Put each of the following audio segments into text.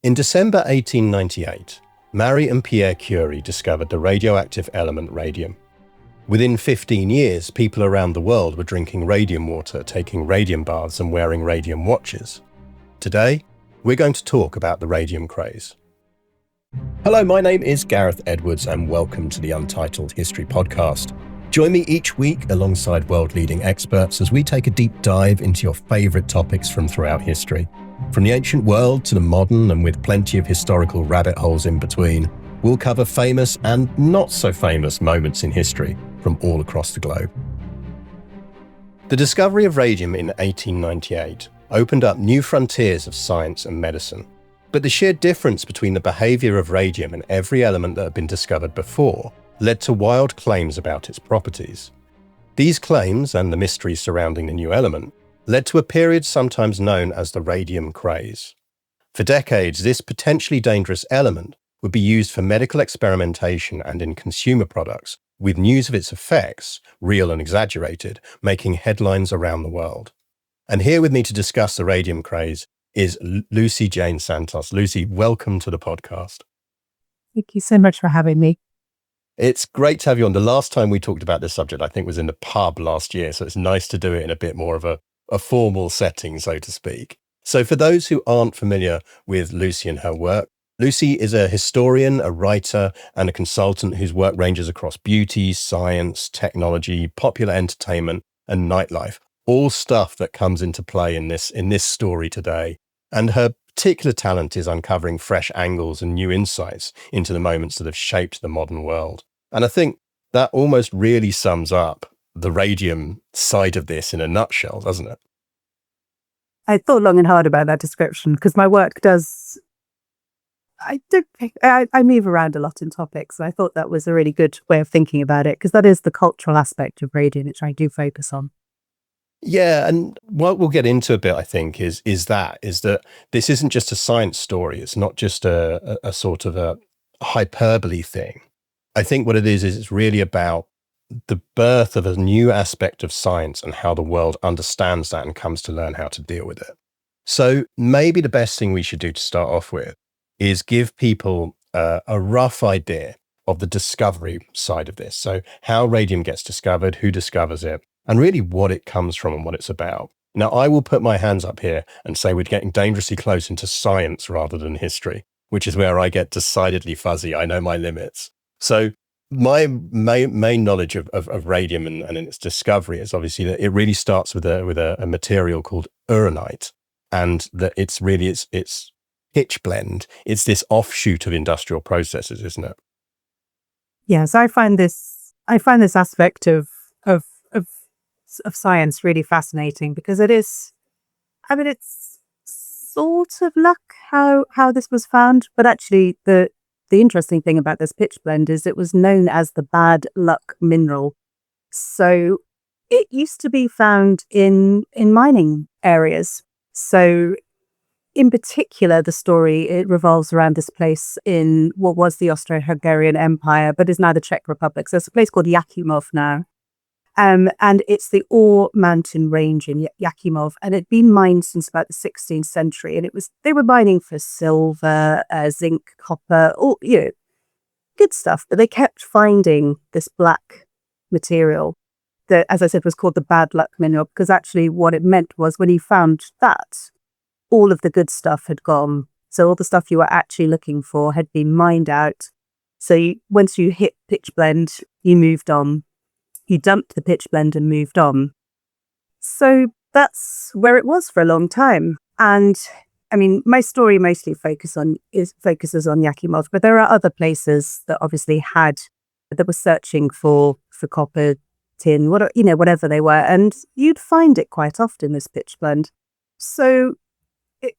In December 1898, Marie and Pierre Curie discovered the radioactive element radium. Within 15 years, people around the world were drinking radium water, taking radium baths and wearing radium watches. Today, we're going to talk about the radium craze. Hello, my name is Gareth Edwards and welcome to the Untitled History Podcast. Join me each week alongside world-leading experts as we take a deep dive into your favourite topics from throughout history. From the ancient world to the modern, and with plenty of historical rabbit holes in between, we'll cover famous and not so famous moments in history from all across the globe. The discovery of radium in 1898 opened up new frontiers of science and medicine. But the sheer difference between the behaviour of radium and every element that had been discovered before led to wild claims about its properties. These claims, and the mysteries surrounding the new element, led to a period sometimes known as the Radium Craze. For decades, this potentially dangerous element would be used for medical experimentation and in consumer products, with news of its effects, real and exaggerated, making headlines around the world. And here with me to discuss the Radium Craze is Lucy Jane Santos. Lucy, welcome to the podcast. Thank you so much for having me. It's great to have you on. The last time we talked about this subject, I think, was in the pub last year, so it's nice to do it in a bit more of a formal setting, so to speak. So for those who aren't familiar with Lucy and her work, Lucy is a historian, a writer, and a consultant whose work ranges across beauty, science, technology, popular entertainment, and nightlife, all stuff that comes into play in this story today. And her particular talent is uncovering fresh angles and new insights into the moments that have shaped the modern world. And I think that almost really sums up the radium side of this in a nutshell, doesn't it? I thought long and hard about that description because my work does. I move around a lot in topics, and I thought that was a really good way of thinking about it because that is the cultural aspect of radium, which I do focus on. Yeah, and what we'll get into a bit, I think, is that this isn't just a science story. It's not just a sort of a hyperbole thing. I think what it is it's really about the birth of a new aspect of science and how the world understands that and comes to learn how to deal with it. So maybe the best thing we should do to start off with is give people a rough idea of the discovery side of this. So how radium gets discovered, who discovers it, and really what it comes from and what it's about. Now, I will put my hands up here and say we're getting dangerously close into science rather than history, which is where I get decidedly fuzzy. I know my limits. So my main knowledge of radium and its discovery is obviously that it really starts with a material called uranite, and that it's pitch blende. It's this offshoot of industrial processes, isn't it? Yes, I find this aspect of science really fascinating because it is. I mean, it's sort of luck how this was found, but actually the interesting thing about this pitch blende is it was known as the bad luck mineral. So it used to be found in mining areas. So in particular, the story, it revolves around this place in what was the Austro-Hungarian Empire, but is now the Czech Republic. So it's a place called Jakimov now. And it's the Ore Mountain Range in Jakimov, and it'd been mined since about the 16th century. And they were mining for silver, zinc, copper, all good stuff. But they kept finding this black material that, as I said, was called the bad luck mineral, because actually what it meant was when you found that, all of the good stuff had gone. So all the stuff you were actually looking for had been mined out. So once you hit pitch blende, you moved on. You dumped the pitch blende and moved on. So that's where it was for a long time. And I mean, my story mostly focuses on Jakimov, but there are other places that obviously that were searching for copper, tin, whatever they were, and you'd find it quite often, this pitch blende. So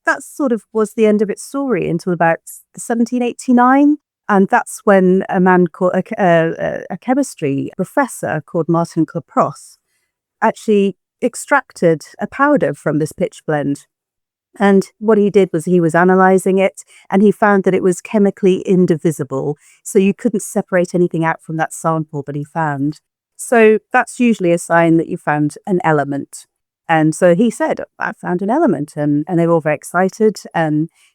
that sort of was the end of its story until about 1789. And that's when a man called a chemistry professor called Martin Klaproth actually extracted a powder from this pitch blende. And what he did was he was analysing it, and he found that it was chemically indivisible. So you couldn't separate anything out from that sample that he found. So that's usually a sign that you found an element. And so he said, I found an element, and they were all very excited.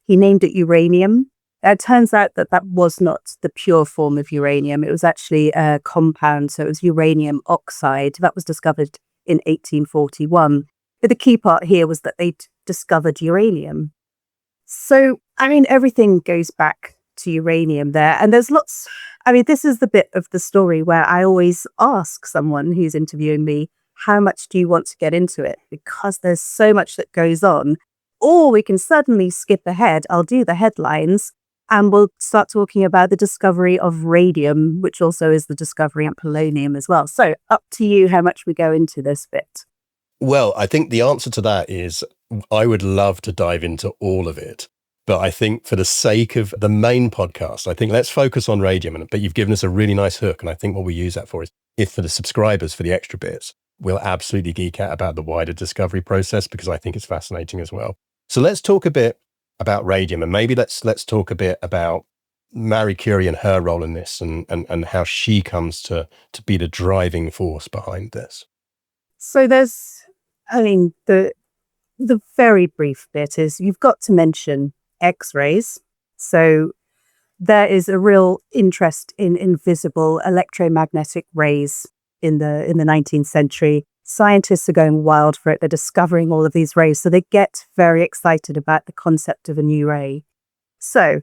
He named it uranium. It turns out that that was not the pure form of uranium. It was actually a compound. So it was uranium oxide that was discovered in 1841. But the key part here was that they'd discovered uranium. So, I mean, everything goes back to uranium there. And there's lots, I mean, this is the bit of the story where I always ask someone who's interviewing me, how much do you want to get into it? Because there's so much that goes on. Or we can suddenly skip ahead. I'll do the headlines and we'll start talking about the discovery of radium, which also is the discovery of polonium as well. So up to you how much we go into this bit. Well, I think the answer to that is I would love to dive into all of it. But I think for the sake of the main podcast, I think let's focus on radium. But you've given us a really nice hook. And I think what we use that for is if for the subscribers, for the extra bits, we'll absolutely geek out about the wider discovery process because I think it's fascinating as well. So let's talk a bit about radium, and maybe let's talk a bit about Marie Curie and her role in this and how she comes to be the driving force behind this. So there's, I mean, the very brief bit is you've got to mention X-rays. So there is a real interest in invisible electromagnetic rays in the 19th century. Scientists are going wild for it. They're discovering all of these rays. So they get very excited about the concept of a new ray. So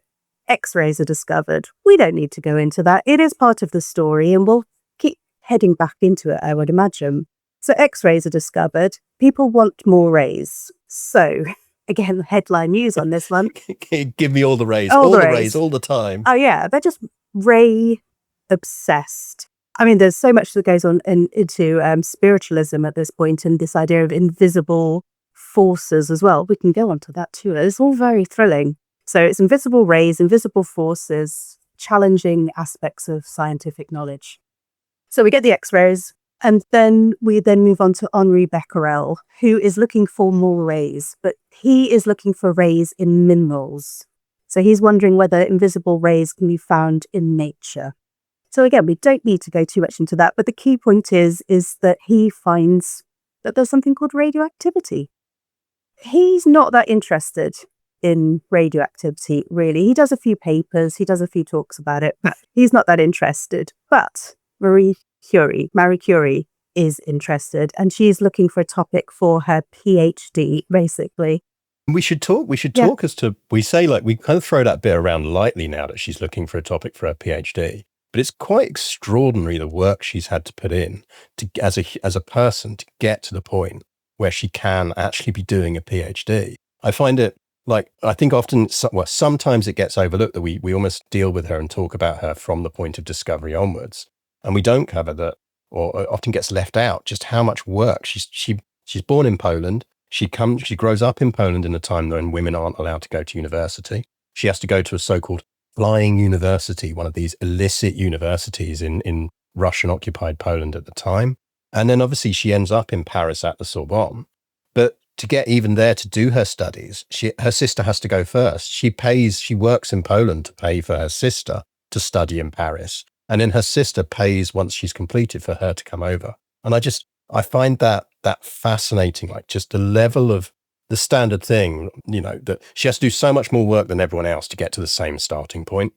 X-rays are discovered. We don't need to go into that. It is part of the story and we'll keep heading back into it, I would imagine. So X-rays are discovered. People want more rays. So again, headline news on this one. Give me all the rays, all the rays, all the time. Oh yeah, they're just ray obsessed. I mean, there's so much that goes on into spiritualism at this point and this idea of invisible forces as well. We can go on to that too. It's all very thrilling. So it's invisible rays, invisible forces, challenging aspects of scientific knowledge. So we get the X-rays, and then we move on to Henri Becquerel, who is looking for more rays, but he is looking for rays in minerals. So he's wondering whether invisible rays can be found in nature. So again, we don't need to go too much into that, but the key point is that he finds that there's something called radioactivity. He's not that interested in radioactivity, really. He does a few papers, he does a few talks about it, but he's not that interested. But Marie Curie is interested, and she's looking for a topic for her PhD, basically. We should talk as to, we say, like, we kind of throw that bit around lightly now that she's looking for a topic for her PhD. But it's quite extraordinary the work she's had to put in to, as a person, to get to the point where she can actually be doing a PhD. I find it like, I think often, sometimes it gets overlooked that we almost deal with her and talk about her from the point of discovery onwards. And we don't cover that, or it often gets left out, just how much work. She's born in Poland. She grows up in Poland in a time when women aren't allowed to go to university. She has to go to a so-called flying university, one of these illicit universities in Russian-occupied Poland at the time. And then obviously she ends up in Paris at the Sorbonne. But to get even there to do her studies, her sister has to go first. She works in Poland to pay for her sister to study in Paris. And then her sister pays once she's completed for her to come over. And I find that fascinating, like just the level of the standard thing, that she has to do so much more work than everyone else to get to the same starting point.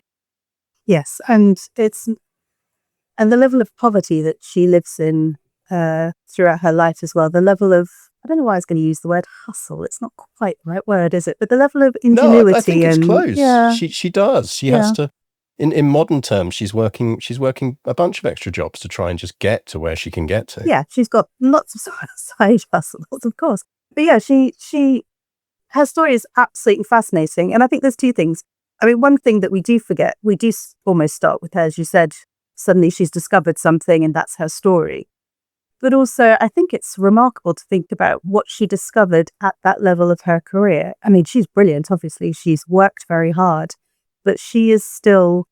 Yes, and the level of poverty that she lives in throughout her life as well. The level of, I don't know why I was going to use the word hustle. It's not quite the right word, is it? But the level of ingenuity. No, I think it's close. Yeah. She does. She has to. In modern terms, she's working a bunch of extra jobs to try and just get to where she can get to. Yeah, she's got lots of side hustles, of course. But yeah, her story is absolutely fascinating. And I think there's two things. I mean, one thing that we do forget, we do almost start with her, as you said, suddenly she's discovered something and that's her story. But also, I think it's remarkable to think about what she discovered at that level of her career. I mean, she's brilliant, obviously. She's worked very hard, but she is still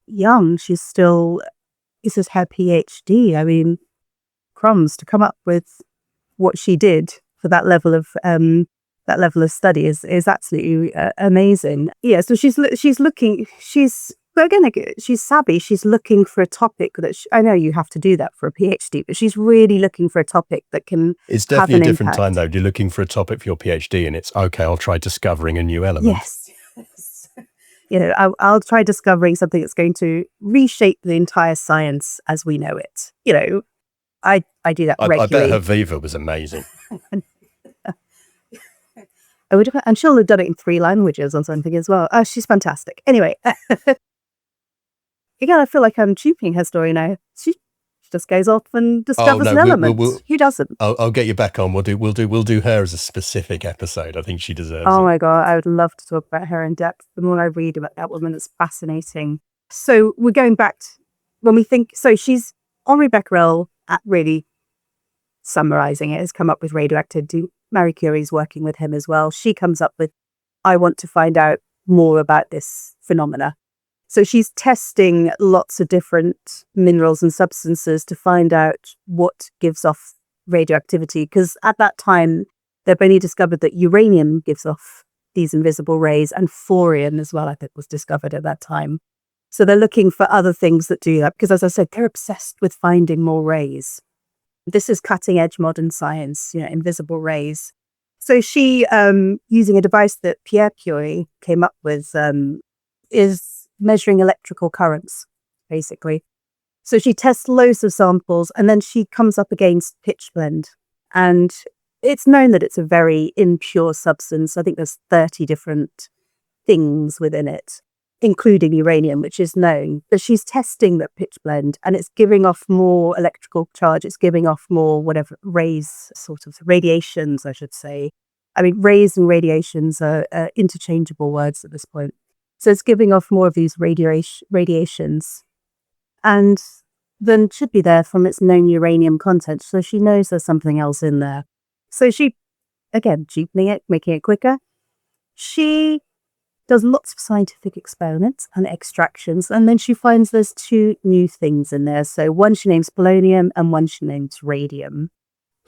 young. This is her PhD. I mean, crumbs, to come up with what she did for that level of But again, she's savvy. She's looking for a topic that I know you have to do that for a PhD, but she's really looking for a topic that can. It's definitely a different time, though. You're looking for a topic for your PhD, and it's okay. I'll try discovering a new element. Yes. I'll try discovering something that's going to reshape the entire science as we know it. I do that regularly. I bet her Viva was amazing. I would have, and she'll have done it in 3 languages or something as well. Oh, she's fantastic. Anyway, again, I feel like I'm duping her story now. She just goes off and discovers an element. Who doesn't? I'll get you back on. We'll do her as a specific episode. I think she deserves it. Oh my God, I would love to talk about her in depth. The more I read about that woman, it's fascinating. So we're going back to when we think. So she's Henri Becquerel, at really summarizing it, has come up with radioactivity. Marie Curie's working with him as well. She comes up with, I want to find out more about this phenomena. So she's testing lots of different minerals and substances to find out what gives off radioactivity. Because at that time, they've only discovered that uranium gives off these invisible rays, and thorium as well, I think, was discovered at that time. So they're looking for other things that do that. Because as I said, they're obsessed with finding more rays. This is cutting edge modern science, invisible rays. So she, using a device that Pierre Curie came up with, is measuring electrical currents, basically. So she tests loads of samples and then she comes up against pitchblende. And it's known that it's a very impure substance. I think there's 30 different things within it, including uranium, which is known. But she's testing that pitchblende and it's giving off more electrical charge. It's giving off more whatever rays, sort of radiations, I should say. I mean, rays and radiations are interchangeable words at this point. So it's giving off more of these radiations. And then should be there from its known uranium content. So she knows there's something else in there. So she, again, cheapening it, making it quicker. She does lots of scientific experiments and extractions, and then she finds there's 2 new things in there. So one she names polonium and one she names radium.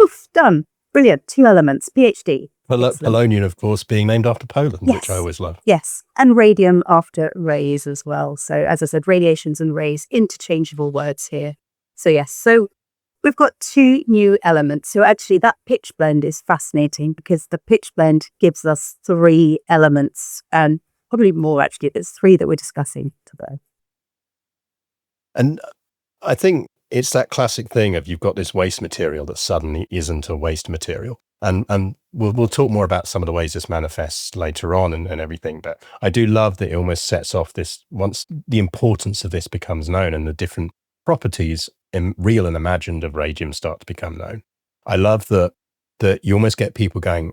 Oof, done. Brilliant. 2 elements. PhD. Polonium, of course, being named after Poland, yes. Which I always love. Yes, and radium after rays as well. So as I said, radiations and rays, interchangeable words here. So yes, so we've got 2 new elements. So actually that pitchblende is fascinating because the pitchblende gives us 3 elements, and probably more actually. There's 3 that we're discussing today. And I think it's that classic thing of you've got this waste material that suddenly isn't a waste material. And we'll talk more about some of the ways this manifests later on and everything. But I do love that it almost sets off this, once the importance of this becomes known and the different properties, real and imagined, of radium start to become known. I love that you almost get people going,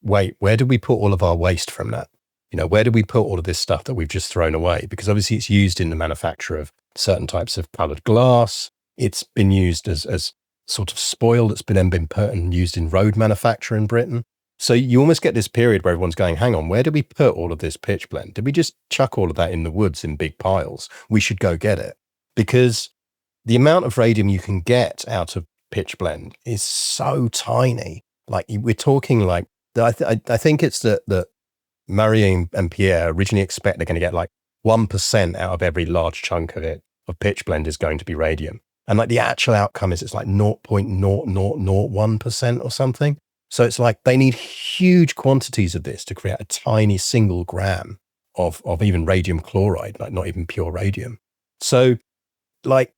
wait, where did we put all of our waste from that? Where did we put all of this stuff that we've just thrown away? Because obviously it's used in the manufacture of certain types of colored glass. It's been used as sort of spoil that's been put and used in road manufacture in Britain. So you almost get this period where everyone's going, hang on, where did we put all of this pitchblende? Did we just chuck all of that in the woods in big piles? We should go get it. Because the amount of radium you can get out of pitchblende is so tiny. Like we're talking like, I think it's that Marie and Pierre originally expect they're going to get like 1% out of every large chunk of pitchblende is going to be radium. And like the actual outcome is it's like 0.0001% or something. So it's like they need huge quantities of this to create a tiny single gram of even radium chloride, like not even pure radium. So like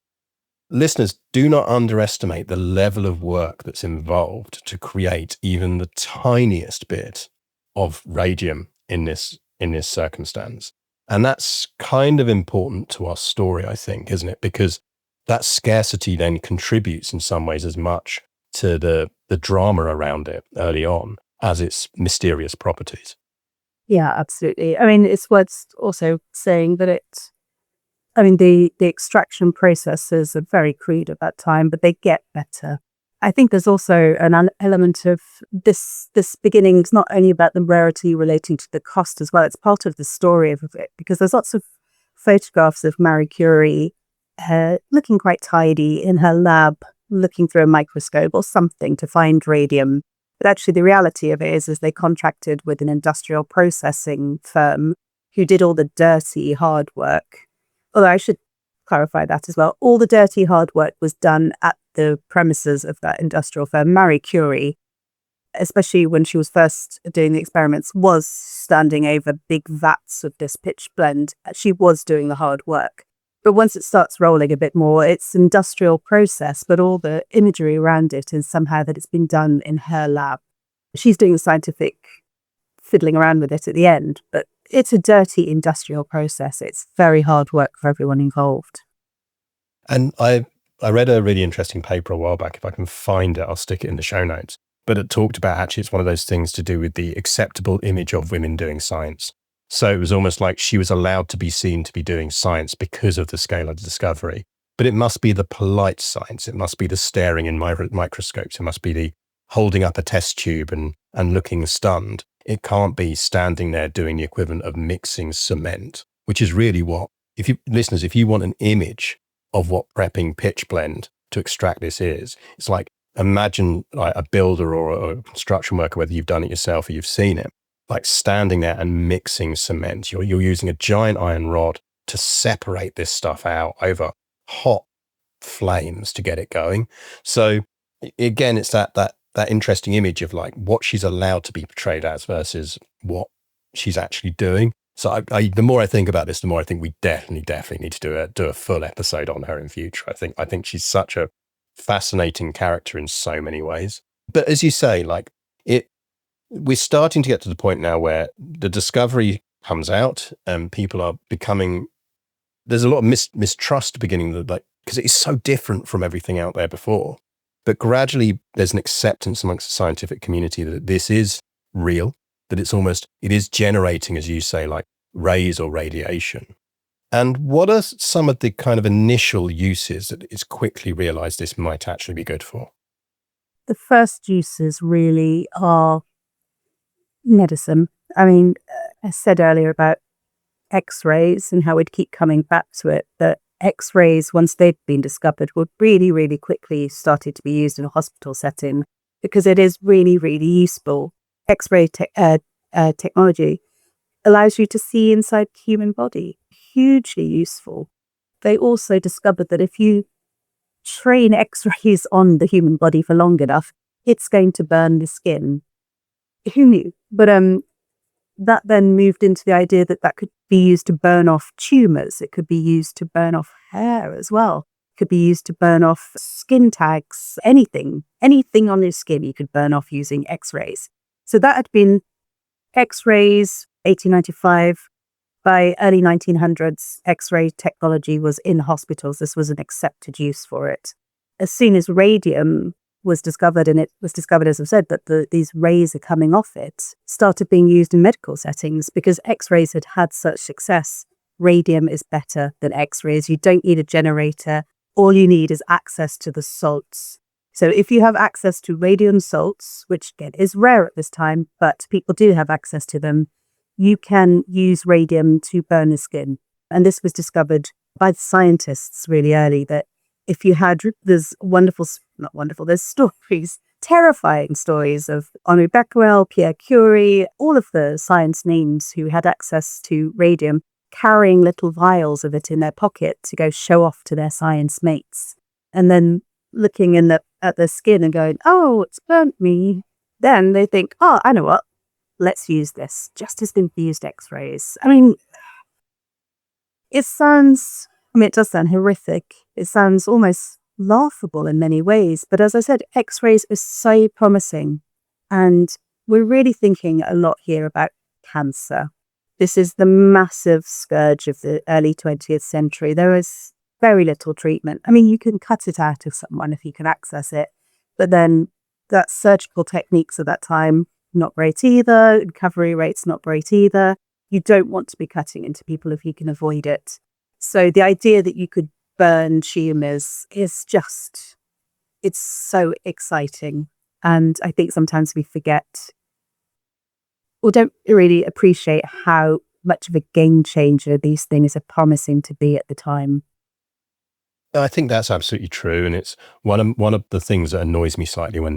listeners, do not underestimate the level of work that's involved to create even the tiniest bit of radium in this circumstance. And that's kind of important to our story, I think, isn't it? Because that scarcity then contributes in some ways as much to the drama around it early on as its mysterious properties. Yeah, absolutely. I mean, it's worth also saying that the extraction processes are very crude at that time, but they get better. I think there's also an element of this beginning. It's not only about the rarity relating to the cost as well. It's part of the story of it, because there's lots of photographs of Marie Curie looking quite tidy in her lab, looking through a microscope or something to find radium. But actually the reality of it is they contracted with an industrial processing firm who did all the dirty, hard work. Although I should clarify that as well. All the dirty, hard work was done at the premises of that industrial firm. Marie Curie, especially when she was first doing the experiments, was standing over big vats of this pitch blend. She was doing the hard work. But once it starts rolling a bit more, it's industrial process, but all the imagery around it is somehow that it's been done in her lab. She's doing the scientific fiddling around with it at the end, but it's a dirty industrial process. It's very hard work for everyone involved. And I read a really interesting paper a while back. If I can find it, I'll stick it in the show notes. But it talked about actually it's one of those things to do with the acceptable image of women doing science. So it was almost like she was allowed to be seen to be doing science because of the scale of the discovery. But it must be the polite science. It must be the staring in microscopes. It must be the holding up a test tube and looking stunned. It can't be standing there doing the equivalent of mixing cement, which is really what, if you want an image of what prepping pitch blend to extract this is, it's like, imagine like a builder or a construction worker, whether you've done it yourself or you've seen it, like standing there and mixing cement. You're using a giant iron rod to separate this stuff out over hot flames to get it going. So again, it's that interesting image of like what she's allowed to be portrayed as versus what she's actually doing. So the more I think about this, the more I think we definitely need to do a full episode on her in future. I think she's such a fascinating character in so many ways. But as you say, like we're starting to get to the point now where the discovery comes out and people are becoming, there's a lot of mistrust beginning, like, because it is so different from everything out there before. But gradually there's an acceptance amongst the scientific community that this is real, that it is generating, as you say, like rays or radiation. And what are some of the kind of initial uses that it's quickly realized this might actually be good for? The first uses really are medicine. I mean, I said earlier about X-rays and how we'd keep coming back to it, that X-rays, once they'd been discovered, were really, really quickly started to be used in a hospital setting because it is really, really useful. X-ray technology allows you to see inside the human body. Hugely useful. They also discovered that if you train X-rays on the human body for long enough, it's going to burn the skin. Who knew? But that then moved into the idea that could be used to burn off tumours. It could be used to burn off hair as well. It could be used to burn off skin tags, anything on your skin you could burn off using X-rays. So that had been X-rays, 1895. By early 1900s, X-ray technology was in hospitals. This was an accepted use for it. As soon as radium was discovered, and it was discovered, as I've said, that these rays are coming off it, started being used in medical settings because X-rays had such success. Radium is better than X-rays. You don't need a generator. All you need is access to the salts. So if you have access to radium salts, which again is rare at this time, but people do have access to them, you can use radium to burn the skin. And this was discovered by the scientists really early, that if you had, there's stories, terrifying stories of Henri Becquerel, Pierre Curie, all of the science names who had access to radium, carrying little vials of it in their pocket to go show off to their science mates. And then looking at their skin and going, oh, it's burnt me. Then they think, oh, I know what. Let's use this, just as they've used X-rays. I mean, it does sound horrific. It sounds almost laughable in many ways. But as I said, X-rays are so promising. And we're really thinking a lot here about cancer. This is the massive scourge of the early 20th century. There is very little treatment. I mean, you can cut it out of someone if you can access it. But then that surgical techniques at that time, not great either. Recovery rates, not great either. You don't want to be cutting into people if you can avoid it. So the idea that you could burn tumours is just, it's so exciting. And I think sometimes we forget or don't really appreciate how much of a game changer these things are promising to be at the time. I think that's absolutely true. And it's one of the things that annoys me slightly when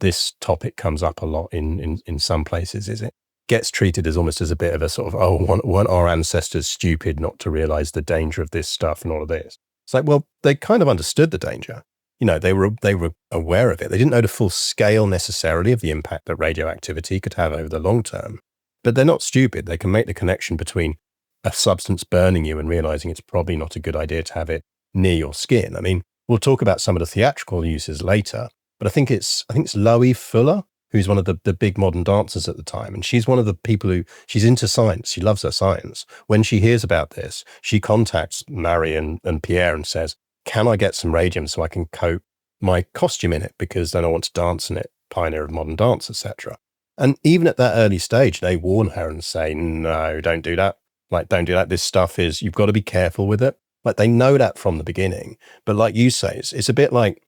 this topic comes up a lot in some places, is gets treated as almost as a bit of a sort of, oh, weren't our ancestors stupid not to realize the danger of this stuff and all of this? It's like, well, they kind of understood the danger. They were aware of it. They didn't know the full scale necessarily of the impact that radioactivity could have over the long term, but they're not stupid. They can make the connection between a substance burning you and realizing it's probably not a good idea to have it near your skin. I mean, we'll talk about some of the theatrical uses later, but I think it's Loie Fuller, who's one of the big modern dancers at the time. And she's one of the people she's into science. She loves her science. When she hears about this, she contacts Marie and Pierre and says, can I get some radium so I can coat my costume in it? Because then I want to dance in it, pioneer of modern dance, etc. And even at that early stage, they warn her and say, no, don't do that. Like, don't do that. This stuff you've got to be careful with it. Like, they know that from the beginning. But like you say, it's a bit like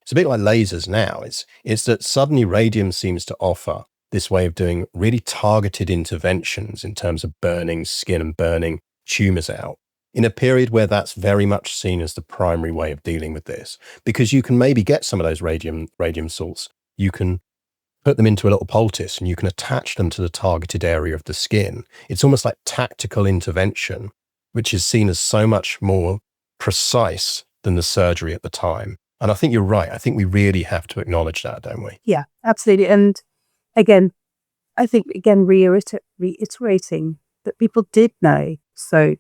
lasers now. It's that suddenly radium seems to offer this way of doing really targeted interventions in terms of burning skin and burning tumors out in a period where that's very much seen as the primary way of dealing with this, because you can maybe get some of those radium salts. You can put them into a little poultice and you can attach them to the targeted area of the skin. It's almost like tactical intervention, which is seen as so much more precise than the surgery at the time. And I think you're right. I think we really have to acknowledge that, don't we? Yeah, absolutely. And again, I think, reiterating that people did know. So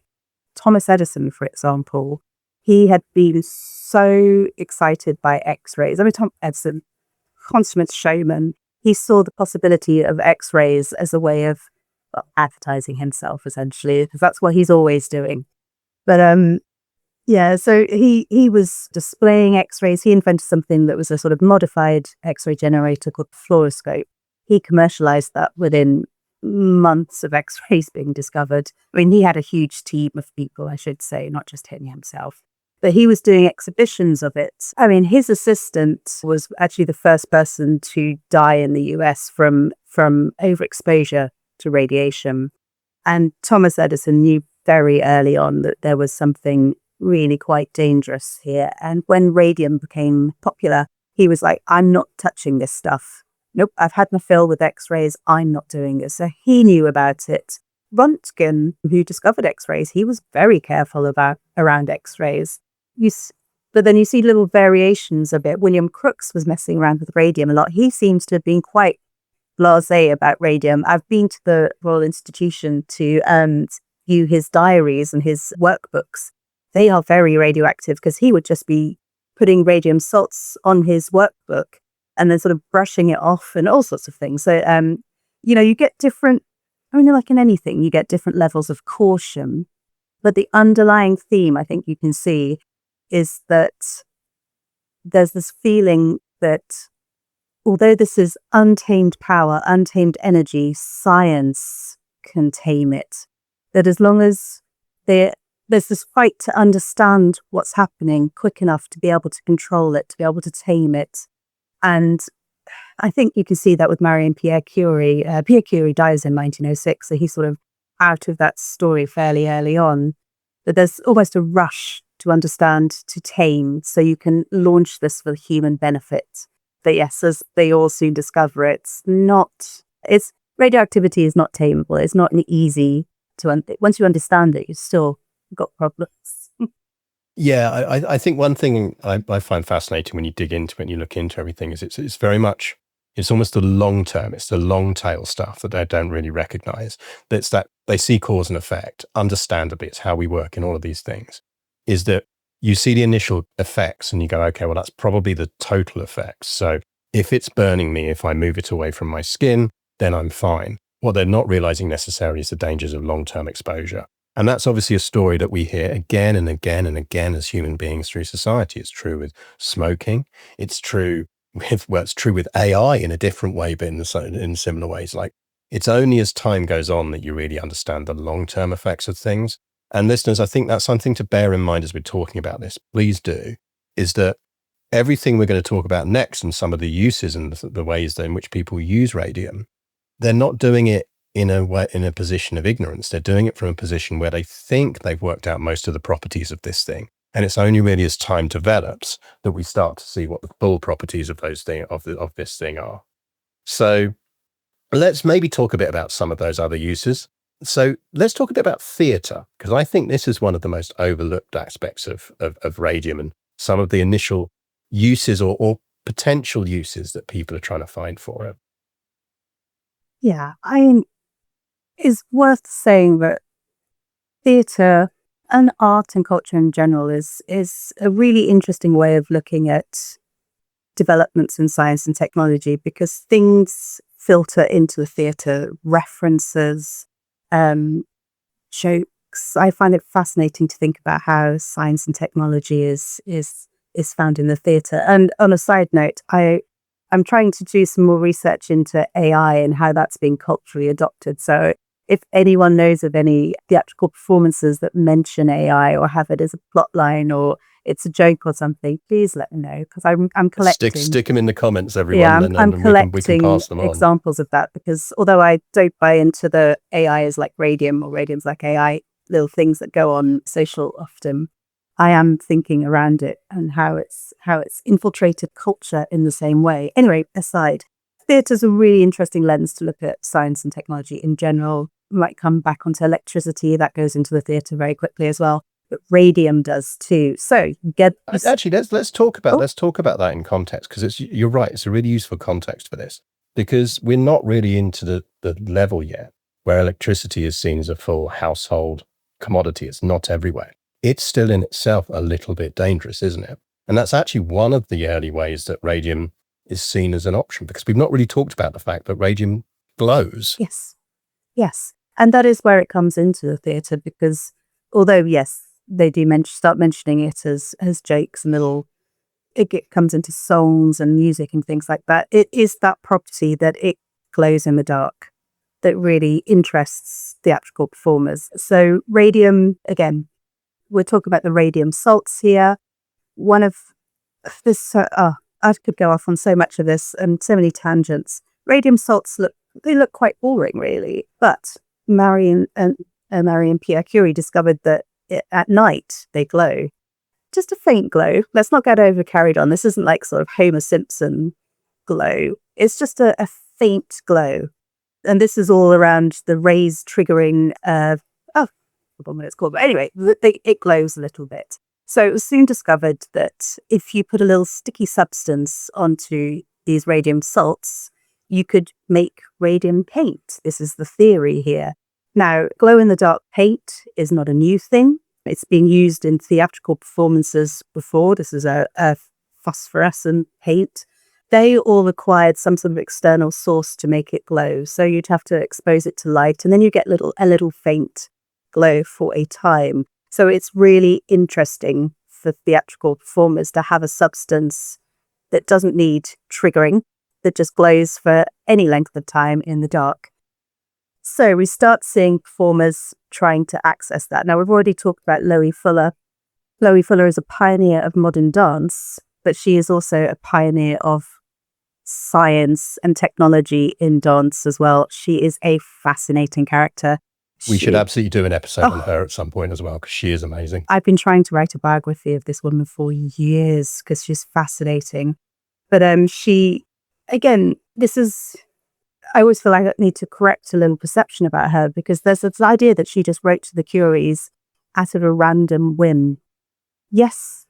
Thomas Edison, for example, he had been so excited by X-rays. I mean, Thomas Edison, consummate showman, he saw the possibility of X-rays as a way of advertising himself, essentially, because that's what he's always doing. But yeah, so he was displaying X-rays. He invented something that was a sort of modified X-ray generator called fluoroscope. He commercialized that within months of X-rays being discovered. I mean, he had a huge team of people, I should say, not just him himself. But he was doing exhibitions of it. I mean, his assistant was actually the first person to die in the US from overexposure to radiation. And Thomas Edison knew very early on that there was something really quite dangerous here. And when radium became popular, he was like, I'm not touching this stuff. Nope, I've had my fill with X-rays. I'm not doing this. So he knew about it. Röntgen, who discovered X-rays, he was very careful around X-rays. But then you see little variations of it. William Crookes was messing around with radium a lot. He seems to have been quite blasé about radium. I've been to the Royal Institution to view his diaries and his workbooks. They are very radioactive because he would just be putting radium salts on his workbook and then sort of brushing it off and all sorts of things. So, you get different, I mean, like in anything, you get different levels of caution. But the underlying theme, I think you can see, is that there's this feeling that although this is untamed power, untamed energy, science can tame it. That as long as there's this fight to understand what's happening quick enough to be able to control it, to be able to tame it. And I think you can see that with Marie and Pierre Curie. Pierre Curie dies in 1906, so he's sort of out of that story fairly early on. But there's almost a rush to understand, to tame, so you can launch this for human benefit. But yes, as they all soon discover, radioactivity is not tameable. It's not an easy to, once you understand it, you've still got problems. Yeah, I think one thing I find fascinating when you dig into it and you look into everything is it's very much, it's almost the long term, it's the long tail stuff that they don't really recognize. That's that they see cause and effect. Understandably, it's how we work in all of these things, is that you see the initial effects and you go, okay, well, that's probably the total effects. So if it's burning me, if I move it away from my skin, then I'm fine. What they're not realizing necessarily is the dangers of long-term exposure. And that's obviously a story that we hear again and again and again as human beings through society. It's true with smoking. It's true with AI in a different way, but in similar ways. Like, it's only as time goes on that you really understand the long-term effects of things. And listeners, I think that's something to bear in mind as we're talking about this. Please do, is that everything we're going to talk about next and some of the uses and the ways in which people use radium, they're not doing it in a position of ignorance. They're doing it from a position where they think they've worked out most of the properties of this thing. And it's only really as time develops that we start to see what the full properties of this thing are. So Let's maybe talk a bit about some of those other uses. So let's talk a bit about theatre, because I think this is one of the most overlooked aspects of radium and some of the initial uses or potential uses that people are trying to find for it. Yeah, it's worth saying that theatre and art and culture in general is a really interesting way of looking at developments in science and technology, because things filter into the theatre, references, jokes. I find it fascinating to think about how science and technology is found in the theatre. And on a side note, I'm trying to do some more research into AI and how that's being culturally adopted. So if anyone knows of any theatrical performances that mention AI or have it as a plot line or it's a joke or something, please let me know, because I'm collecting. Stick them in the comments, everyone. Yeah, I'm and collecting we can pass them on. examples of that, because although I don't buy into the AI is like radium or radium's like AI, little things that go on social often, I am thinking around it and how it's infiltrated culture in the same way. Anyway, aside, theatre's a really interesting lens to look at science and technology in general. Might come back onto electricity, that goes into the theatre very quickly as well. But radium does too. So you get this. Actually, let's talk about that in context, because you're right. It's a really useful context for this, because we're not really into the level yet where electricity is seen as a full household commodity. It's not everywhere. It's still in itself a little bit dangerous, isn't it? And that's actually one of the early ways that radium is seen as an option, because we've not really talked about the fact that radium glows. Yes. And that is where it comes into the theatre, because although, yes, they do start mentioning it as jokes and it comes into songs and music and things like that. It is that property that it glows in the dark that really interests theatrical performers. So radium, again, we're talking about the radium salts here. One of this, I could go off on so much of this and so many tangents. Radium salts look quite boring, really, but Marie and Pierre Curie discovered that at night they glow. Just a faint glow. Let's not get over carried on. This isn't like sort of Homer Simpson glow. It's just a faint glow. And this is all around the rays triggering, I forgot what it's called. But anyway, it glows a little bit. So it was soon discovered that if you put a little sticky substance onto these radium salts, you could make radium paint. This is the theory here. Now, glow-in-the-dark paint is not a new thing. It's been used in theatrical performances before. This is a phosphorescent paint. They all required some sort of external source to make it glow. So you'd have to expose it to light, and then you get a little faint glow for a time. So it's really interesting for theatrical performers to have a substance that doesn't need triggering, that just glows for any length of time in the dark. So we start seeing performers trying to access that. Now, we've already talked about Loie Fuller. Loie Fuller is a pioneer of modern dance, but she is also a pioneer of science and technology in dance as well. She is a fascinating character. We should absolutely do an episode on her at some point as well, because she is amazing. I've been trying to write a biography of this woman for years because she's fascinating. But she, again, I always feel like I need to correct a little perception about her, because there's this idea that she just wrote to the Curies out of a random whim. Yes,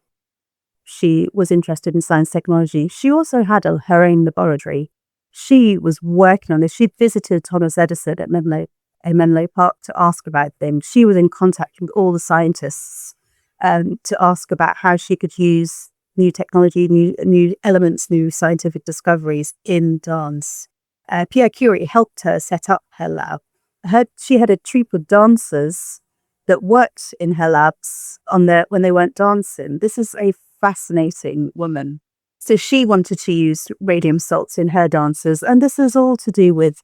she was interested in science technology. She also had her own laboratory. She was working on this. She visited Thomas Edison at Menlo Park to ask about things. She was in contact with all the scientists to ask about how she could use new technology, new elements, new scientific discoveries in dance. Pierre Curie helped her set up her lab. She had a troupe of dancers that worked in her labs when they weren't dancing. This is a fascinating woman. So she wanted to use radium salts in her dances, and this is all to do with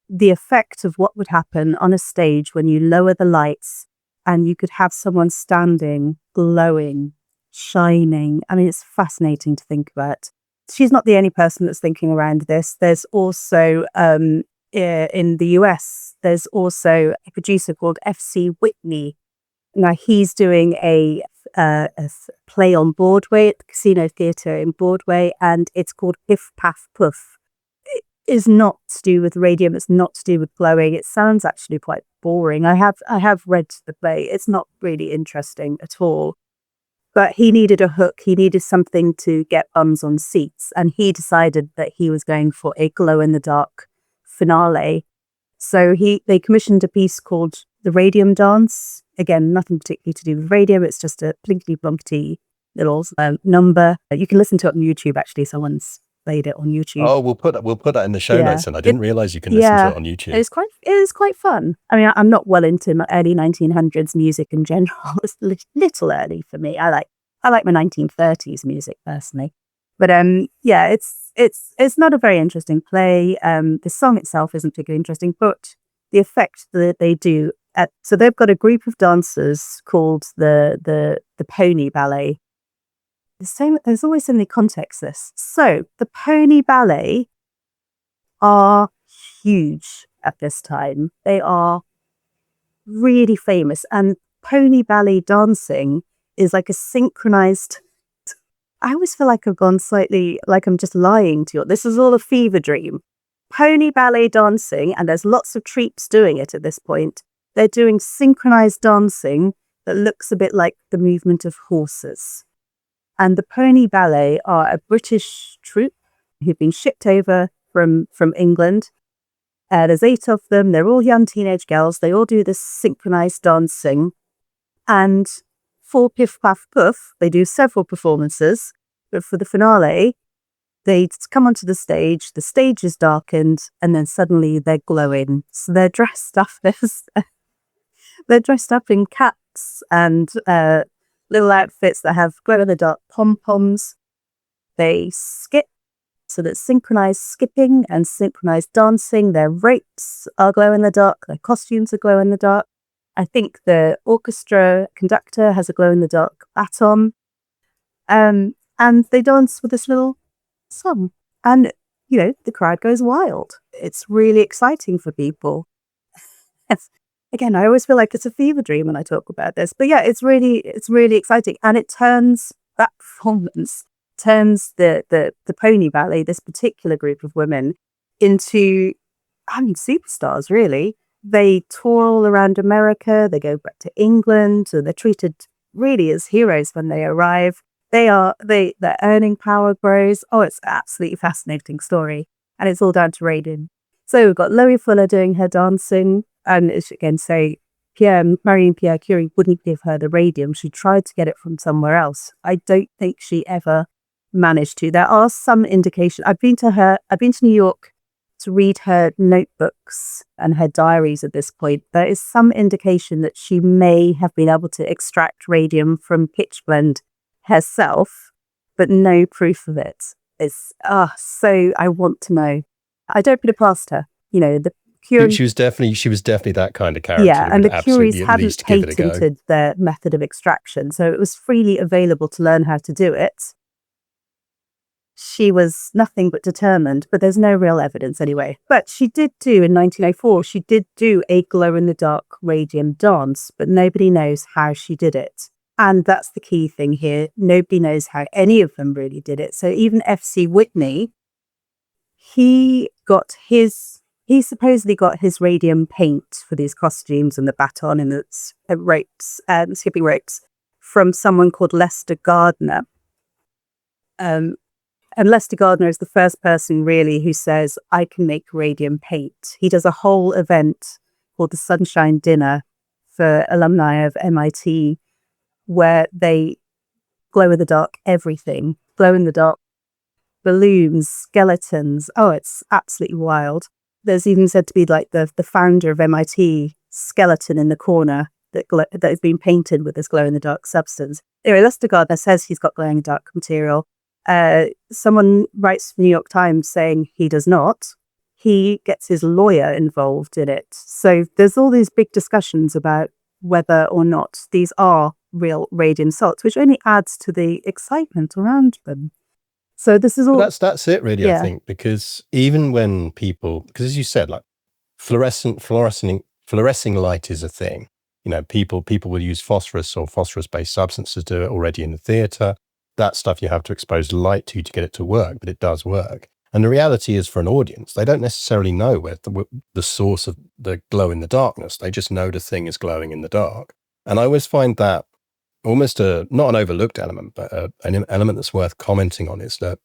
the effect of what would happen on a stage when you lower the lights and you could have someone standing, glowing, shining. I mean, it's fascinating to think about. She's not the only person that's thinking around this. There's also, in the US, there's also a producer called F.C. Whitney. Now, he's doing a play on Broadway at the Casino Theatre in Broadway, and it's called Piff, Paff, Puff. is not to do with radium. It's not to do with glowing. It sounds actually quite boring. I have read the play. It's not really interesting at all. But he needed a hook. He needed something to get bums on seats. And he decided that he was going for a glow-in-the-dark finale. So they commissioned a piece called The Radium Dance. Again, nothing particularly to do with radium. It's just a plinkety-plonkety little number. You can listen to it on YouTube, actually. Someone's played it on YouTube. Oh, we'll put that in the show notes, and I didn't realize you can listen to it on YouTube. It is quite fun. I mean, I'm not well into my early 1900s music in general. It's a little early for me. I like my 1930s music personally, but it's not a very interesting play. The song itself isn't particularly interesting, but the effect that they do. So they've got a group of dancers called the Pony Ballet. There's always so many contexts to this. So the Pony Ballet are huge at this time. They are really famous, and pony ballet dancing is like a synchronized. I always feel like I've gone slightly like I'm just lying to you. This is all a fever dream. Pony ballet dancing, and there's lots of treeps doing it at this point. They're doing synchronized dancing that looks a bit like the movement of horses. And the Pony Ballet are a British troupe who've been shipped over from England. There's 8 of them. They're all young teenage girls. They all do this synchronized dancing. And for Piff Paff Puff, they do several performances. But for the finale, they come onto the stage is darkened, and then suddenly they're glowing. So they're dressed up in caps and little outfits that have glow-in-the-dark pom-poms. They skip, so that's synchronized skipping and synchronized dancing. Their ropes are glow-in-the-dark. Their costumes are glow-in-the-dark. I think the orchestra conductor has a glow-in-the-dark baton. And they dance with this little song. And, the crowd goes wild. It's really exciting for people. Again, I always feel like it's a fever dream when I talk about this. But yeah, it's really exciting. And it turns that performance, the Pony Ballet, this particular group of women, into, superstars, really. They tour all around America. They go back to England. So they're treated really as heroes when they arrive. Their earning power grows. Oh, it's an absolutely fascinating story. And it's all down to radium. So we've got Loie Fuller doing her dancing. And again, Marie Pierre Curie wouldn't give her the radium. She tried to get it from somewhere else. I don't think she ever managed to. There are some indications. I've been to New York to read her notebooks and her diaries at this point. There is some indication that she may have been able to extract radium from pitchblende herself, but no proof of it. So I want to know. I don't put it past her. The Curie, she was definitely that kind of character. Yeah, and the Curies hadn't patented their method of extraction, so it was freely available to learn how to do it. She was nothing but determined, but there's no real evidence anyway. But she did do, in 1904, she did do a glow-in-the-dark radium dance, but nobody knows how she did it. And that's the key thing here. Nobody knows how any of them really did it. So even F.C. Whitney, he supposedly got his radium paint for these costumes and the baton and the ropes, skipping ropes, from someone called Lester Gardner. And Lester Gardner is the first person really who says, I can make radium paint. He does a whole event called the Sunshine Dinner for alumni of MIT, where they glow in the dark everything, glow in the dark balloons, skeletons. Oh, it's absolutely wild. There's even said to be like the founder of MIT skeleton in the corner that has been painted with this glow-in-the-dark substance. Anyway, Lester Gardner says he's got glow-in-the-dark material. Someone writes for the New York Times saying he does not. He gets his lawyer involved in it. So there's all these big discussions about whether or not these are real radium salts, which only adds to the excitement around them. So this is all. That's it, really. Yeah. I think, because even when people, because as you said, like fluorescing light is a thing. People will use phosphorus or phosphorus-based substances to do it already in the theatre. That stuff you have to expose light to get it to work, but it does work. And the reality is, for an audience, they don't necessarily know where the source of the glow in the darkness. They just know the thing is glowing in the dark. And I always find that almost not an overlooked element, but an element that's worth commenting on, is that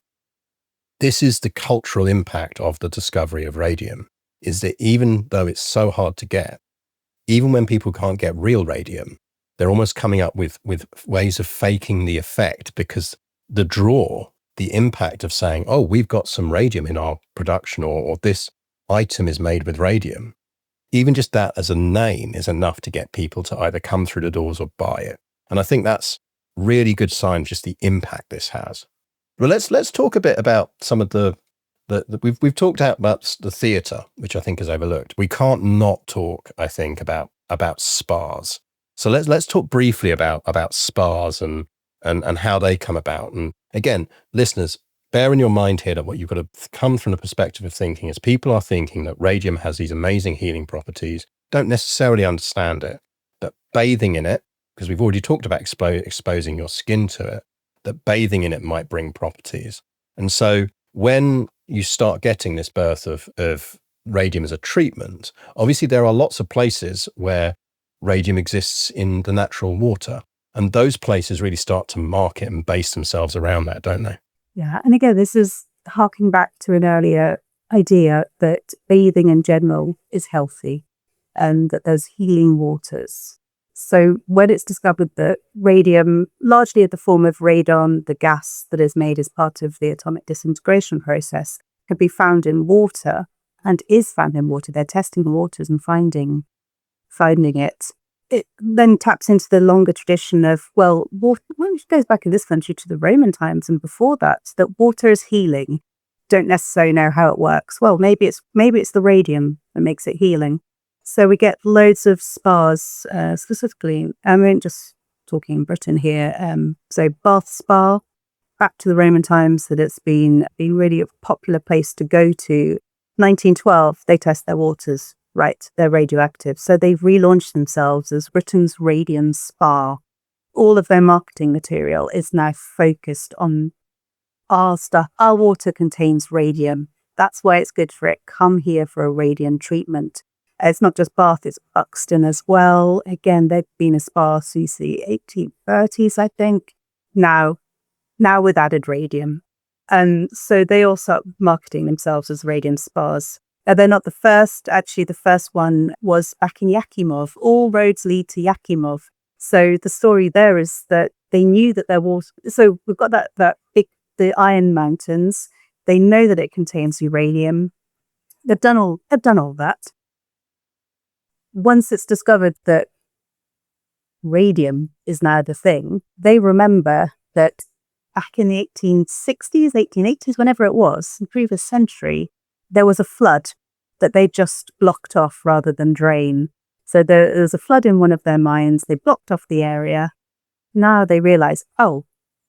this is the cultural impact of the discovery of radium, is that even though it's so hard to get, even when people can't get real radium, they're almost coming up with ways of faking the effect, because the draw, the impact of saying, oh, we've got some radium in our production, or this item is made with radium, even just that as a name is enough to get people to either come through the doors or buy it. And I think that's really good sign of just the impact this has. Well, let's talk a bit about some of the we've talked about the theatre, which I think is overlooked. We can't not talk, I think, about spas. So let's talk briefly about spas and how they come about. And again, listeners, bear in your mind here that what you've got to come from the perspective of thinking is people are thinking that radium has these amazing healing properties, don't necessarily understand it, but bathing in it, because we've already talked about exposing your skin to it, that bathing in it might bring properties. And so when you start getting this birth of radium as a treatment, obviously there are lots of places where radium exists in the natural water. And those places really start to market and base themselves around that, don't they? Yeah. And again, this is harking back to an earlier idea that bathing in general is healthy and that there's healing waters. So when it's discovered that radium, largely in the form of radon, the gas that is made as part of the atomic disintegration process, can be found in water and is found in water, they're testing the waters and finding it. It then taps into the longer tradition of, water, which goes back in this country to the Roman times and before that water is healing. Don't necessarily know how it works. Well, maybe it's the radium that makes it healing. So we get loads of spas, specifically, I mean, just talking Britain here. So Bath Spa, back to the Roman times, that it's been really a popular place to go to. 1912, they test their waters. Right, they're radioactive. So they've relaunched themselves as Britain's Radium Spa. All of their marketing material is now focused on our stuff. Our water contains radium. That's why it's good for it. Come here for a radium treatment. It's not just Bath, it's Buxton as well. Again, they've been a spa since the 1830s, I think. Now with added radium. And so they all start marketing themselves as radium spas. They're not the first. Actually, the first one was back in Yakimov. All roads lead to Yakimov. So the story there is that they knew that there was. So we've got that big, the Iron Mountains. They know that it contains uranium. They've done all that. Once it's discovered that radium is now the thing, they remember that back in the 1860s, 1880s, whenever it was, in the previous century, there was a flood that they just blocked off rather than drain. So there was a flood in one of their mines. They blocked off the area. Now they realize, oh,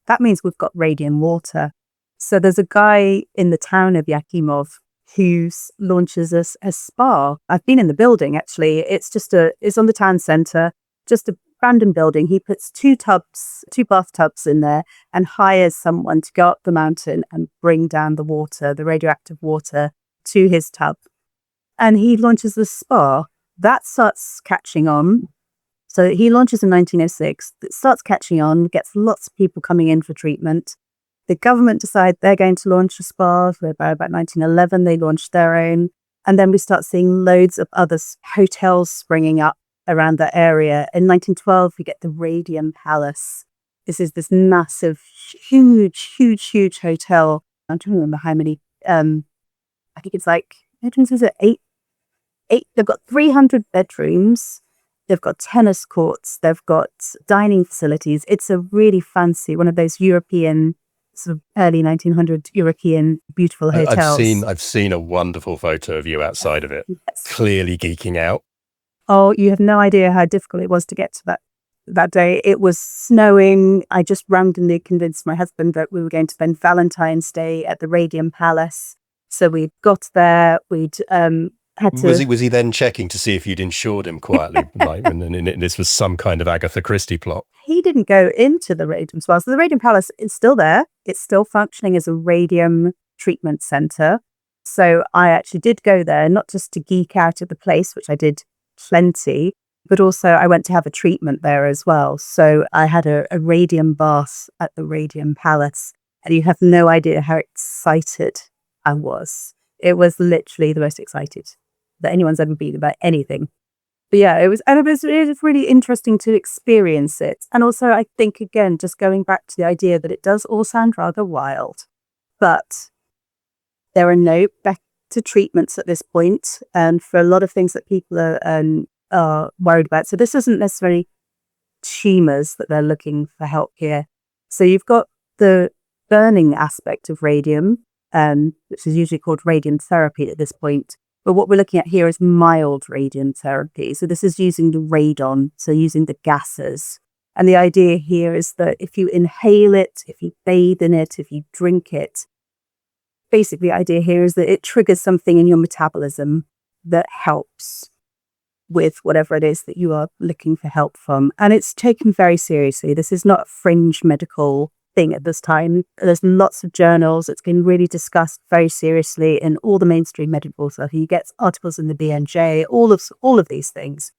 that means we've got radium water. So there's a guy in the town of Yakimov who launches a spa. I've been in the building, actually. It's on the town centre, just a random building. He puts two bathtubs in there and hires someone to go up the mountain and bring down the water, the radioactive water, to his tub. And he launches the spa. That starts catching on. So he launches in 1906. It starts catching on, gets lots of people coming in for treatment. The government decide they're going to launch a spa. By about 1911, they launched their own. And then we start seeing loads of other hotels springing up around that area. In 1912, we get the Radium Palace. This is this massive, huge hotel. I don't remember how many. I think it's like, is it eight? They've got 300 bedrooms. They've got tennis courts. They've got dining facilities. It's a really fancy, one of those European, sort of early 1900 European beautiful hotels. I've seen a wonderful photo of you outside of it, yes. Clearly geeking out. Oh, you have no idea how difficult it was to get to that day. It was snowing. I just randomly convinced my husband that we were going to spend Valentine's Day at the Radium Palace. So we got there. We'd had to. Was he then checking to see if you'd insured him quietly, like when this was some kind of Agatha Christie plot? He didn't go into the Radium Spa. So the Radium Palace is still there. It's still functioning as a radium treatment center. So I actually did go there, not just to geek out at the place, which I did plenty, but also I went to have a treatment there as well. So I had a radium bath at the Radium Palace, and you have no idea how excited I was. It was literally the most excited that anyone's ever been about anything. But yeah, it was really interesting to experience it. And also, I think, again, just going back to the idea that it does all sound rather wild, but there are no better treatments at this point, and for a lot of things that people are worried about. So this isn't necessarily tumors that they're looking for help here. So you've got the burning aspect of radium, which is usually called radium therapy at this point. But what we're looking at here is mild radium therapy. So this is using the radon, so using the gases. And the idea here is that if you inhale it, if you bathe in it, if you drink it, basically the idea here is that it triggers something in your metabolism that helps with whatever it is that you are looking for help from. And it's taken very seriously. This is not a fringe medical thing at this time. There's lots of journals. It's been really discussed very seriously in all the mainstream medical stuff. You get articles in the BNJ, all of these things.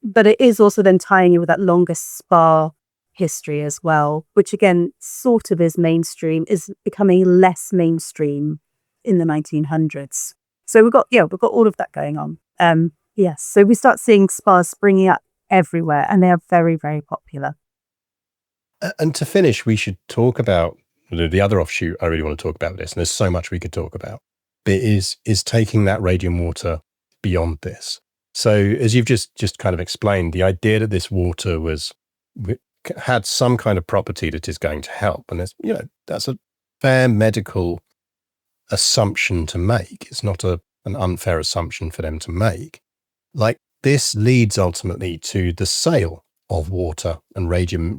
But it is also then tying in with that longer spa history as well, which again sort of is becoming less mainstream in the 1900s. So we've got all of that going on. Yes, so we start seeing spas springing up everywhere, and they are very, very popular. And to finish, we should talk about the other offshoot. I really want to talk about this, and there's so much we could talk about. But is taking that radium water beyond this. So as you've just kind of explained, the idea that this water had some kind of property that is going to help, and that's a fair medical assumption to make. It's not an unfair assumption for them to make. Like, this leads ultimately to the sale of water and radium,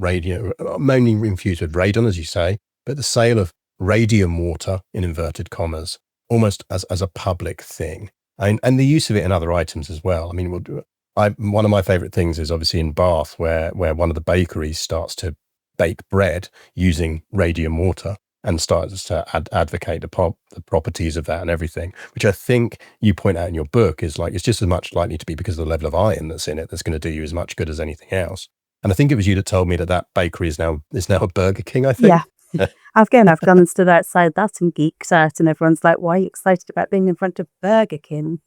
mainly infused with radon, as you say, but the sale of radium water, in inverted commas, almost as a public thing. And the use of it in other items as well. I mean, one of my favorite things is obviously in Bath, where one of the bakeries starts to bake bread using radium water and starts to advocate the properties of that and everything, which I think you point out in your book is like, it's just as much likely to be because of the level of iron that's in it that's going to do you as much good as anything else. And I think it was you that told me that bakery is now a Burger King, I think. Yeah. I've gone and stood outside that and geeked out, and everyone's like, why are you excited about being in front of Burger King?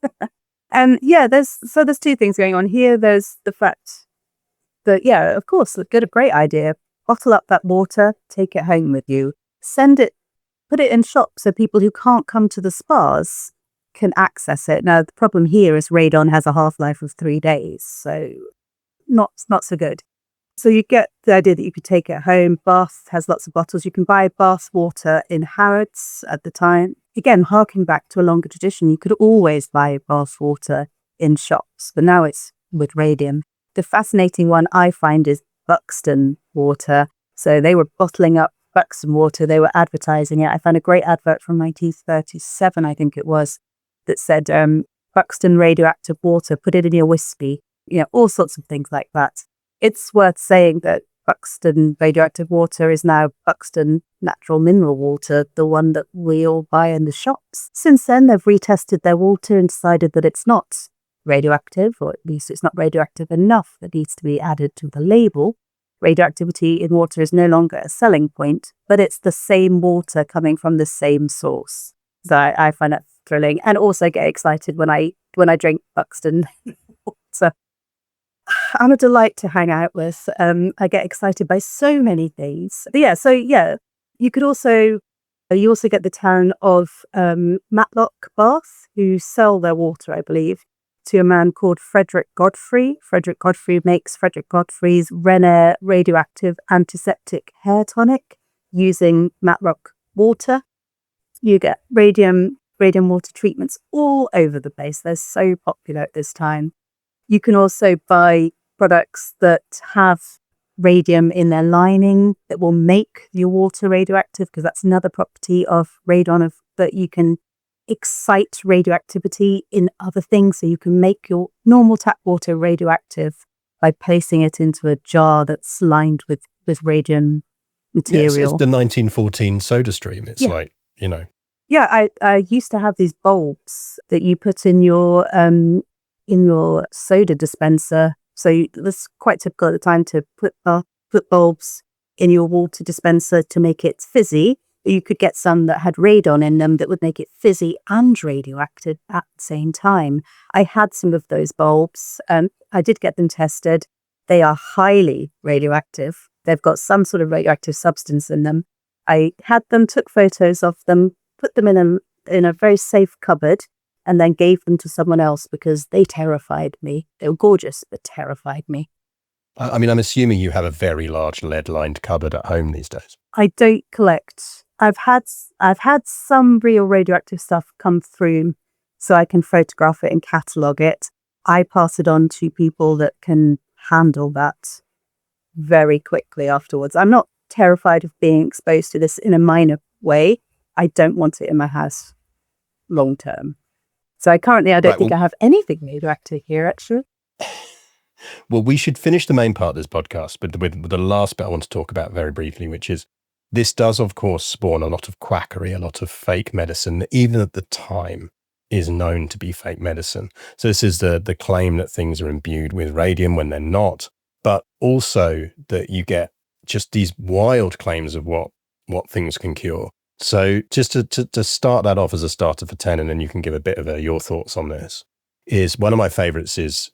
And yeah, there's two things going on here. There's the fact that, yeah, of course, a great idea. Bottle up that water, take it home with you, put it in shops so people who can't come to the spas can access it. Now, the problem here is radon has a half-life of 3 days, so not so good. So you get the idea that you could take it home. Bath has lots of bottles. You can buy Bath water in Harrods at the time. Again, harking back to a longer tradition, you could always buy Bath water in shops, but now it's with radium. The fascinating one I find is Buxton water. So they were bottling up Buxton water. They were advertising it. I found a great advert from 1937, I think it was, that said, Buxton radioactive water, put it in your whiskey, all sorts of things like that. It's worth saying that Buxton radioactive water is now Buxton natural mineral water, the one that we all buy in the shops. Since then, they've retested their water and decided that it's not radioactive, or at least it's not radioactive enough that needs to be added to the label. Radioactivity in water is no longer a selling point, but it's the same water coming from the same source. So I find that thrilling, and also get excited when I drink Buxton water. I'm a delight to hang out with. I get excited by so many things. But you also get the town of Matlock, Bath, who sell their water, I believe, to a man called Frederick Godfrey. Frederick Godfrey makes Frederick Godfrey's Renair radioactive antiseptic hair tonic using Matlock water. You get radium water treatments all over the place. They're so popular at this time. You can also buy products that have radium in their lining that will make your water radioactive, because that's another property of radon, that you can excite radioactivity in other things. So you can make your normal tap water radioactive by placing it into a jar that's lined with radium Yes, it's material. the 1914 soda stream. It's Yeah. like, you know. Yeah, I used to have these bulbs that you put in your soda dispenser. So it was quite typical at the time to put bulbs in your water dispenser to make it fizzy. You could get some that had radon in them that would make it fizzy and radioactive at the same time. I had some of those bulbs. I did get them tested. They are highly radioactive. They've got some sort of radioactive substance in them. I had them, took photos of them, put them in a very safe cupboard, and then gave them to someone else because they terrified me. They were gorgeous, but terrified me. I mean, I'm assuming you have a very large lead-lined cupboard at home these days. I don't collect. I've had some real radioactive stuff come through, so I can photograph it and catalogue it. I pass it on to people that can handle that very quickly afterwards. I'm not terrified of being exposed to this in a minor way. I don't want it in my house long term. So I don't think I have anything radioactive here, actually. Well, we should finish the main part of this podcast, but with the last bit I want to talk about very briefly, which is this does, of course, spawn a lot of quackery, a lot of fake medicine, that even at the time is known to be fake medicine. So this is the claim that things are imbued with radium when they're not, but also that you get just these wild claims of what things can cure. So just to start that off as a starter for 10, and then you can give a bit of your thoughts on this, is one of my favorites is,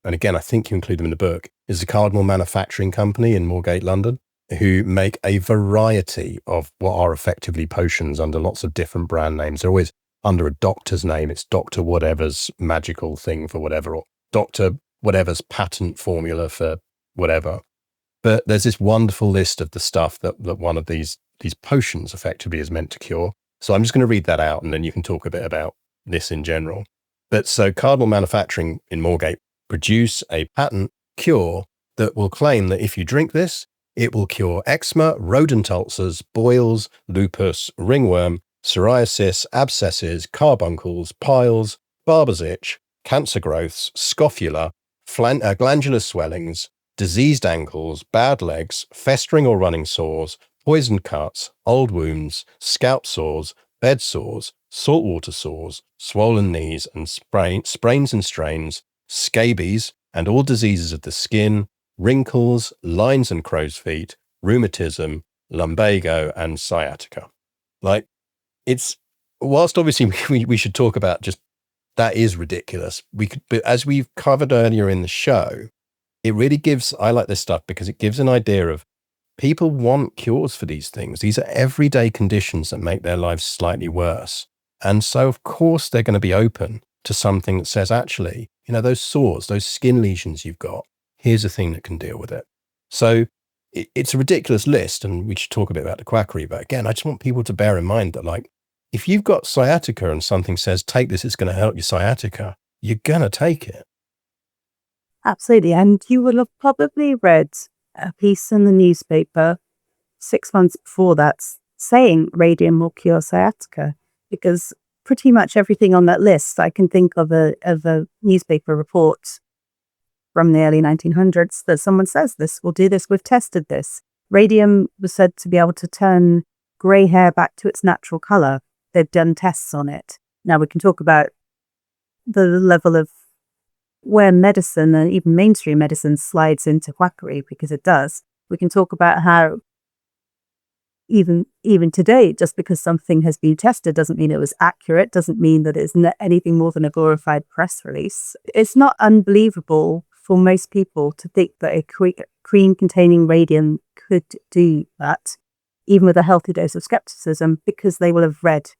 and again, I think you include them in the book, is the Cardinal Manufacturing Company in Moorgate, London, who make a variety of what are effectively potions under lots of different brand names. They're always under a doctor's name. It's Dr. Whatever's magical thing for whatever, or Dr. Whatever's patent formula for whatever. But there's this wonderful list of the stuff that one of these potions effectively is meant to cure. So I'm just going to read that out, and then you can talk a bit about this in general. But so Cardinal Manufacturing in Moorgate produce a patent cure that will claim that if you drink this, it will cure eczema, rodent ulcers, boils, lupus, ringworm, psoriasis, abscesses, carbuncles, piles, barber's itch, cancer growths, scrofula, glandular swellings, diseased ankles, bad legs, festering or running sores, poisoned cuts, old wounds, scalp sores, bed sores, saltwater sores, swollen knees and sprains and strains, scabies and all diseases of the skin, wrinkles, lines and crow's feet, rheumatism, lumbago and sciatica. Like, it's, whilst obviously we should talk about just, that is ridiculous. But as we've covered earlier in the show, it really gives, I like this stuff because it gives an idea of people want cures for these things. These are everyday conditions that make their lives slightly worse. And so, of course, they're going to be open to something that says, actually, those sores, those skin lesions you've got, here's a thing that can deal with it. So it's a ridiculous list, and we should talk a bit about the quackery. But again, I just want people to bear in mind that, like, if you've got sciatica and something says, take this, it's going to help your sciatica, you're going to take it. Absolutely. And you will have probably read a piece in the newspaper 6 months before that saying radium will cure sciatica, because pretty much everything on that list, I can think of a newspaper report from the early 1900s that someone says this will do this. We've tested this. Radium was said to be able to turn grey hair back to its natural colour. They've done tests on it. Now we can talk about the level of where medicine and even mainstream medicine slides into quackery, because it does. We can talk about how even today, just because something has been tested doesn't mean it was accurate, doesn't mean that it's anything more than a glorified press release. It's not unbelievable for most people to think that a cream containing radium could do that, even with a healthy dose of skepticism, because they will have read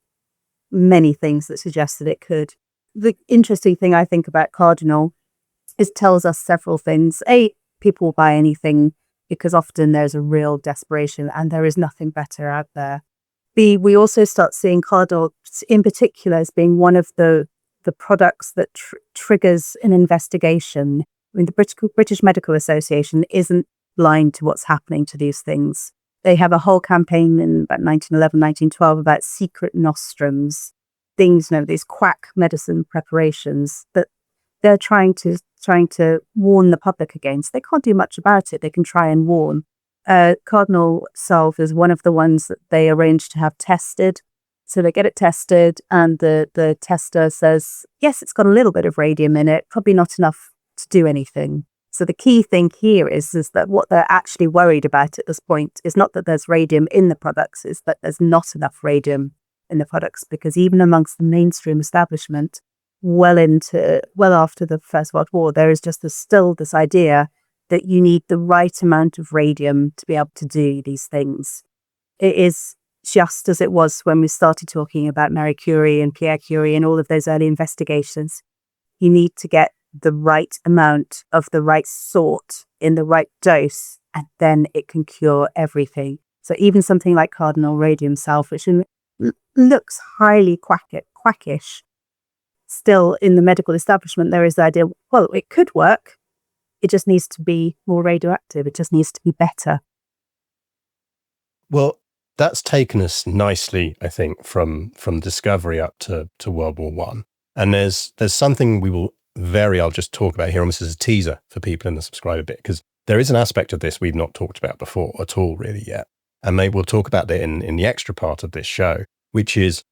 many things that suggest that it could. The interesting thing I think about Cardinal is it tells us several things. A, people will buy anything because often there's a real desperation and there is nothing better out there. B, we also start seeing Cardinal in particular as being one of the products that triggers an investigation. I mean, the British Medical Association isn't blind to what's happening to these things. They have a whole campaign in about 1911, 1912 about secret nostrums, things, these quack medicine preparations that they're trying to warn the public against. They can't do much about it. They can try and warn. Cardinal Salve is one of the ones that they arrange to have tested. So they get it tested and the tester says, yes, it's got a little bit of radium in it, probably not enough to do anything. So the key thing here is that what they're actually worried about at this point is not that there's radium in the products, is that there's not enough radium in the products, because even amongst the mainstream establishment, well after the First World War, there is just still this idea that you need the right amount of radium to be able to do these things. It is just as it was when we started talking about Marie Curie and Pierre Curie and all of those early investigations. You need to get the right amount of the right sort in the right dose, and then it can cure everything. So even something like Cardinal Radium Salve, which looks highly quackish, still in the medical establishment, there is the idea, well, it could work. It just needs to be more radioactive. It just needs to be better. Well, that's taken us nicely, I think, from discovery up to World War One. And there's something I'll just talk about here almost as a teaser for people in the subscriber bit, because there is an aspect of this we've not talked about before at all really yet. And maybe we'll talk about that in the extra part of this show, which is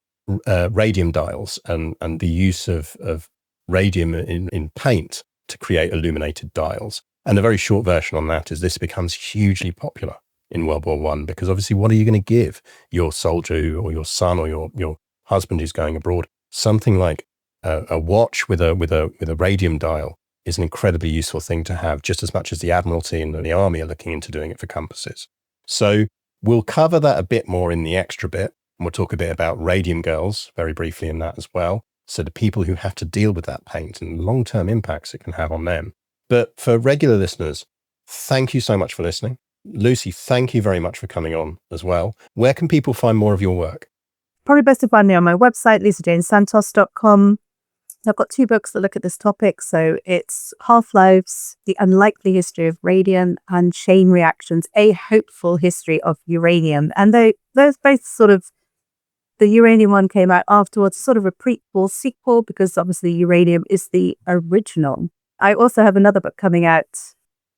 radium dials and the use of radium in paint to create illuminated dials. And the very short version on that is this becomes hugely popular in World War One, because obviously what are you going to give your soldier or your son or your husband who's going abroad? Something like a watch with a radium dial is an incredibly useful thing to have, just as much as the Admiralty and the Army are looking into doing it for compasses. So we'll cover that a bit more in the extra bit, and we'll talk a bit about radium girls very briefly in that as well. So the people who have to deal with that paint and long-term impacts it can have on them. But for regular listeners, thank you so much for listening. Lucy, thank you very much for coming on as well. Where can people find more of your work? Probably best to find me on my website, lisajanesantos.com. I've got 2 books that look at this topic. So it's Half-Lives, The Unlikely History of Radium, and Chain Reactions, A Hopeful History of Uranium. And those both sort of, the uranium one came out afterwards, sort of a prequel, sequel, because obviously uranium is the original. I also have another book coming out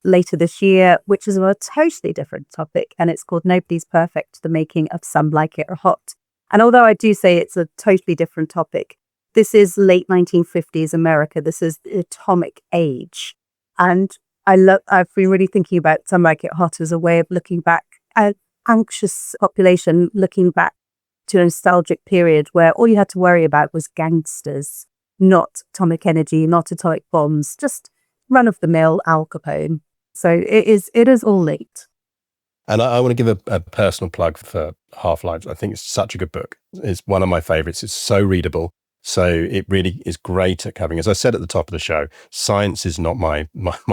later this year, which is on a totally different topic, and it's called Nobody's Perfect, The Making of Some Like It or Hot. And although I do say it's a totally different topic, this is late 1950s America. This is the atomic age. And I've been really thinking about Some Like It Hot as a way of looking back at anxious population, looking back to a nostalgic period where all you had to worry about was gangsters, not atomic energy, not atomic bombs, just run-of-the-mill Al Capone. So it is all linked. And I want to give a personal plug for Half-Lives. I think it's such a good book. It's one of my favorites. It's so readable. So it really is great at covering, as I said at the top of the show, science is not my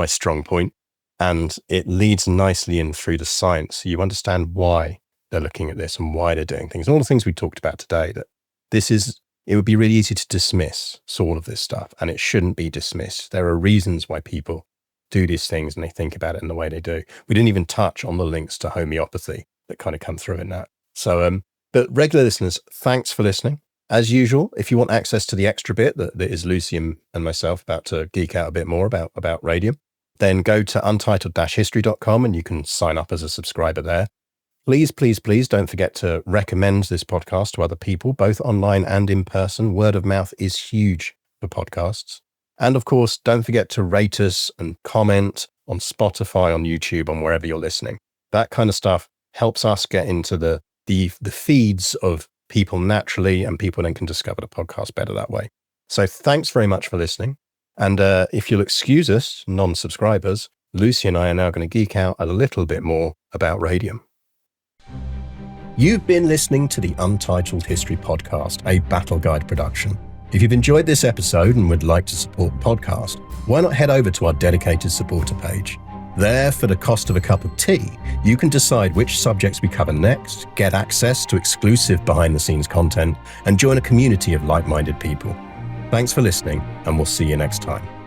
strong point, and it leads nicely in through the science. So you understand why they're looking at this and why they're doing things. And all the things we talked about today, that it would be really easy to dismiss all of this stuff, and it shouldn't be dismissed. There are reasons why people do these things and they think about it in the way they do. We didn't even touch on the links to homeopathy that kind of come through in that. So, but regular listeners, thanks for listening. As usual, if you want access to the extra bit that is Lucy and myself about to geek out a bit more about radium, then go to untitled-history.com and you can sign up as a subscriber there. Please, please, please don't forget to recommend this podcast to other people, both online and in person. Word of mouth is huge for podcasts. And of course, don't forget to rate us and comment on Spotify, on YouTube, on wherever you're listening. That kind of stuff helps us get into the feeds of people naturally, and people then can discover the podcast better that way. So thanks very much for listening. And if you'll excuse us, non-subscribers, Lucy and I are now going to geek out a little bit more about radium. You've been listening to the Untitled History Podcast, a Battle Guide production. If you've enjoyed this episode and would like to support the podcast, why not head over to our dedicated supporter page? There, for the cost of a cup of tea, you can decide which subjects we cover next, get access to exclusive behind-the-scenes content, and join a community of like-minded people. Thanks for listening, and we'll see you next time.